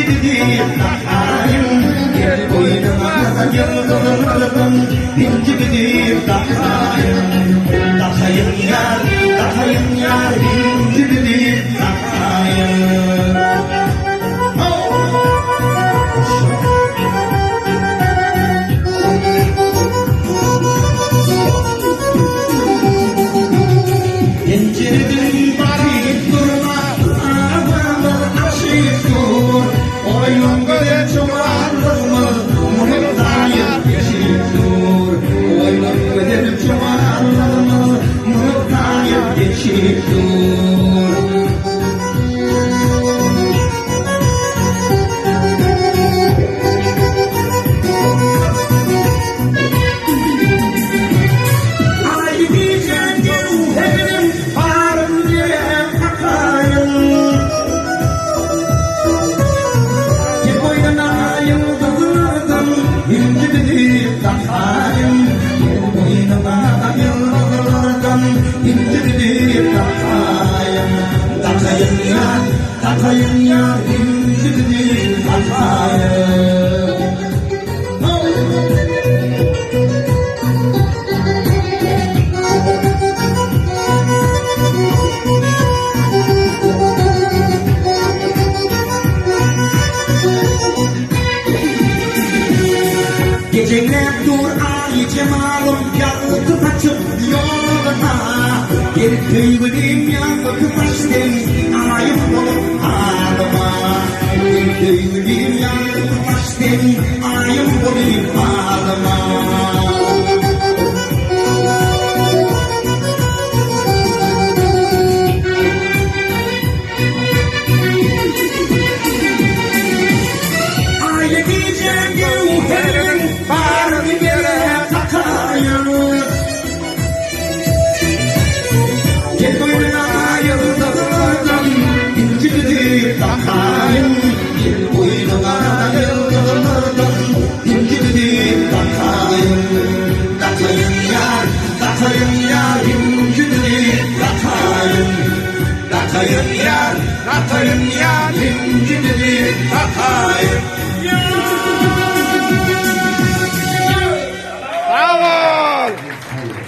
incidi takayım gel boynuma yıldırırım incidi takayım takayım yar incidi takayım. İncidi bakayım durma ağlamı aşık dur oyun göre çoğalımı muhtayım yeşil dur oyun göre çoğalımı muhtayım yeşil dur. İncidi takayım gel boynuma yıldırırım incidi takayım takayım yar incidi takayım. Geceler dur ay cemalım yakıp açıp yoluna gel kıyıvırım yakıp açtım ayıp olup ağlıma gel kıyıvırım yakıp açtım ayıp olup ağlıma. Gel boynuna yıldırırım incidi takayım gel boynuna yıldırırım incidi takayım takayım yar incidi takayım yar incidi takayım.